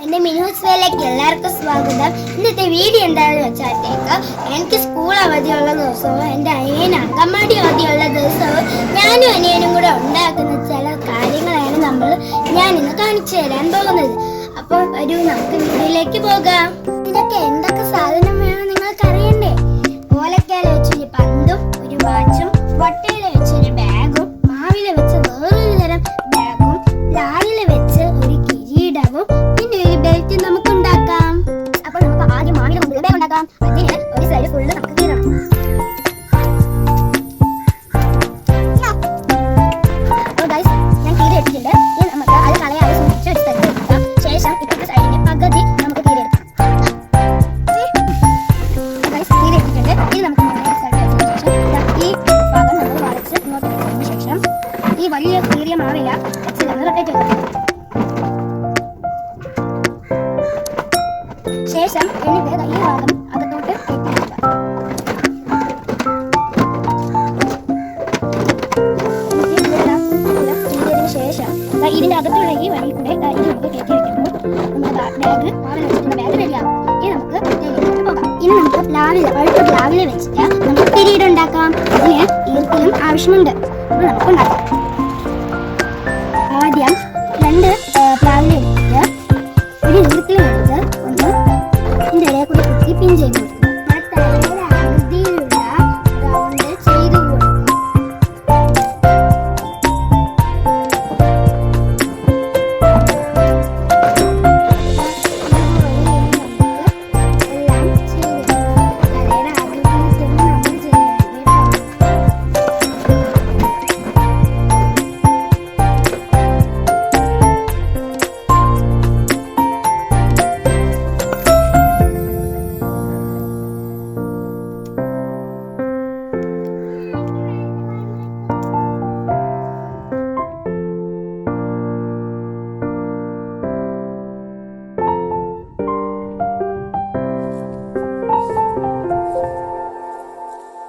എന്റെ മിനൂസ് വേലേക്ക് എല്ലാവർക്കും സ്വാഗതം. ഇന്നത്തെ വീഡിയോ എന്താണെന്ന് വെച്ചാൽ എനിക്ക് സ്കൂൾ അവധിയുള്ള ദിവസവും എൻ്റെ അനിയൻ അങ്കമാടി അവധിയുള്ള ദിവസവും ഞാനും അനിയനും കൂടെ ഉണ്ടാക്കുന്ന ചില കാര്യങ്ങളാണ് ഞാൻ ഇന്ന് കാണിച്ചു തരാൻ പോകുന്നത്. അപ്പോൾ വരൂ, നമുക്ക് വീഡിയോയിലേക്ക് പോകാം. ഇതൊക്കെ എന്തൊക്കെ സാധനം വേണം നിങ്ങൾക്ക് അറിയണ്ടേ? ഓലക്കാല വെച്ചൊരു പന്തും ഒരു വാച്ചും, വട്ടയില വെച്ചൊരു ബാഗും, മാവില വെച്ച് വേറൊരു തരം ബാഗും, ലായില വെച്ച് ഒരു കിരീടവും, പിന്നെ ഒരു ബെൽറ്റ് നമുക്ക് ഉണ്ടാക്കാം. അപ്പോൾ നമുക്ക് ആദ്യം മാവില കൊണ്ട് ബാഗ് ഉണ്ടാക്കാം. അതിന് ഒരു സൈഡ് ഫുള്ള് നമുക്ക് കീറണം. അപ്പോൾ ഗൈസ്, ഞാൻ കീറി എടുത്തിട്ടുണ്ട്. ഇനി നമുക്ക് അത് കളയാതെ സൂക്ഷിച്ച് ഒരു സ്ഥലത്ത് വെക്കാം. ശേഷം ഇപ്പോഴത്തെ സൈഡിന്റെ പകുതി നമുക്ക് കീറിയെടുക്കാം. ഗൈസ്, കീറി എടുത്തിട്ടുണ്ട്. ഇനി നമുക്ക് ഈ ഭാഗം നമ്മൾ വളച്ച് ഇങ്ങോട്ട് വെച്ചതിന് ശേഷം ഈ വലിയ കീറിയ മാവില വെച്ച് നമ്മൾ റൊട്ടേറ്റ് ചെയ്യും. ശേഷം എന്നിട്ട് ഈ ഭാഗം അകത്തോട്ട് കയറ്റിയിടുക. ചെയ്തതിന് ശേഷം ഇതിന്റെ അകത്തുള്ള ഈ വഴി കൂടെ ഇത് നമുക്ക് കയറ്റി വെക്കുമ്പോൾ നമ്മുടെ ബാഗ് മാവില വെച്ചിട്ടുള്ള ബാഗ് റെഡിയാകും. ഇനി നമുക്ക് പോകാം. ഇനി നമുക്ക് പഴുത്ത പ്ലാവില വെച്ചിട്ട് നമുക്ക് കിരീടം ഉണ്ടാക്കാം. അതിന് ഈർക്കിലും ആവശ്യമുണ്ട്. അപ്പോൾ നമുക്ക് ഉണ്ടാക്കാം. ആദ്യം 2 പ്ലാവില എടുത്തിട്ട് ഒരു ഈർക്കിലും എടുത്ത് ഒന്ന് ഇതിൻ്റെ ഇടയിൽ കൂടി കുത്തി പിൻ ചെയ്ത് കൊടുക്കും. ആകൃതിയിലുള്ള റൗണ്ട് ചെയ്തു കൊടുക്കും.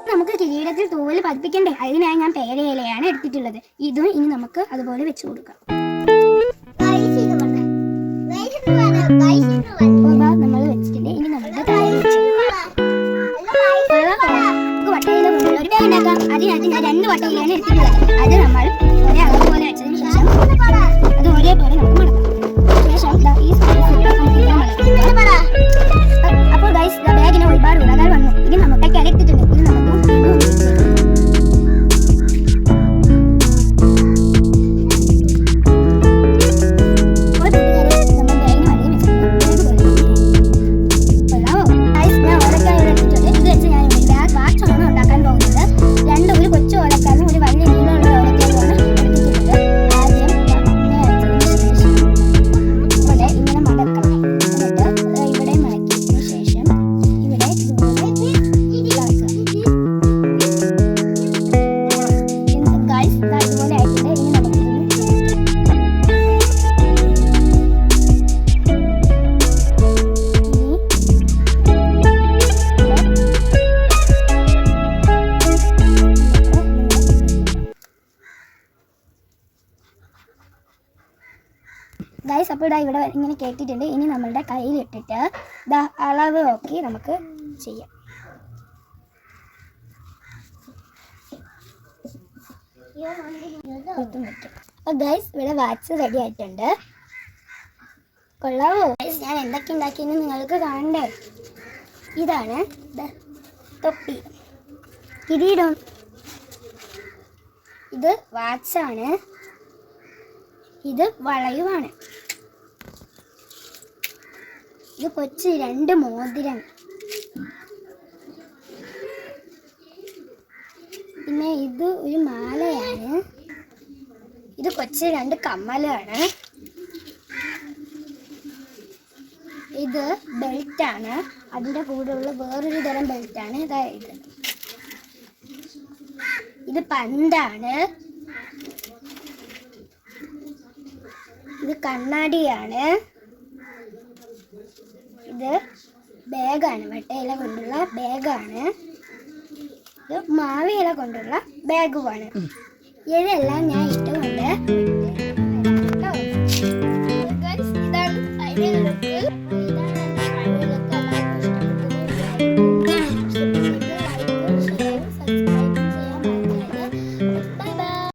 നമുക്ക് കിരീടത്തിൽ തൂവൽ പതിപ്പിക്കണ്ടേ? അതിനായി ഞാൻ പേരയിലയാണ് എടുത്തിട്ടുള്ളത്. ഇതും ഇനി നമുക്ക് അതുപോലെ വെച്ച് കൊടുക്കാം. നമ്മൾ വെച്ചിട്ടുണ്ട്. ഇനി നമ്മുടെ വട്ടയില കൊണ്ടുള്ള ഒരു ബാഗ് ഉണ്ടാക്കാം. അതിനകത്ത് ഞാൻ 2 വട്ടയിലാണ് എടുത്തിട്ടുള്ളത്. അത് നമ്മൾ ഒരേ അളവ് പോലെ വെച്ചതിന് ശേഷം അത് ഒരേപോലെ നമുക്ക് മടക്കാം. ശേഷം ഈ അപ്പോൾ ഗൈസ്, ബാഗിന് ഒരുപാട് ഉള്ളതാൽ വന്നു. ഇനി നമുക്ക് എടുത്തിട്ടുണ്ട്. ഇനി നമുക്ക് ഗൈസ്, അപ്പോൾ ഇവിടെ ഇങ്ങനെ കേട്ടിട്ടുണ്ട്. ഇനി നമ്മളുടെ കയ്യിലിട്ടിട്ട് അളവ് നോക്കി നമുക്ക് ചെയ്യാം. അപ്പോൾ ഗൈസ്, ഇവിടെ വാച്ച് റെഡി ആയിട്ടുണ്ട്. കൊള്ളാവോ ഗൈസ്? ഞാൻ എന്തൊക്കെ ഉണ്ടാക്കിയെന്ന് നിങ്ങൾക്ക് കാണണ്ടേ? ഇതാണ് തൊപ്പി, കിരീടം, ഇത് വാച്ചാണ്, ഇത് വളയുമാണ്, ഇത് കൊച്ചു 2 മോതിരം, പിന്നെ ഇത് ഒരു മാലയാണ്, ഇത് കൊച്ചു 2 കമ്മലാണ്, ഇത് ബെൽറ്റാണ്, അതിൻ്റെ കൂടെയുള്ള വേറൊരു തരം ബെൽറ്റാണ്. ഇതായത് ഇത് പന്താണ്, ഇത് കണ്ണാടിയാണ്, ഇത് ബാഗാണ്, വട്ടയില കൊണ്ടുള്ള ബാഗാണ്, ഇത് മാവിയില കൊണ്ടുള്ള ബാഗുമാണ്. ഇതെല്ലാം ഞാൻ ഇട്ടുകൊണ്ട്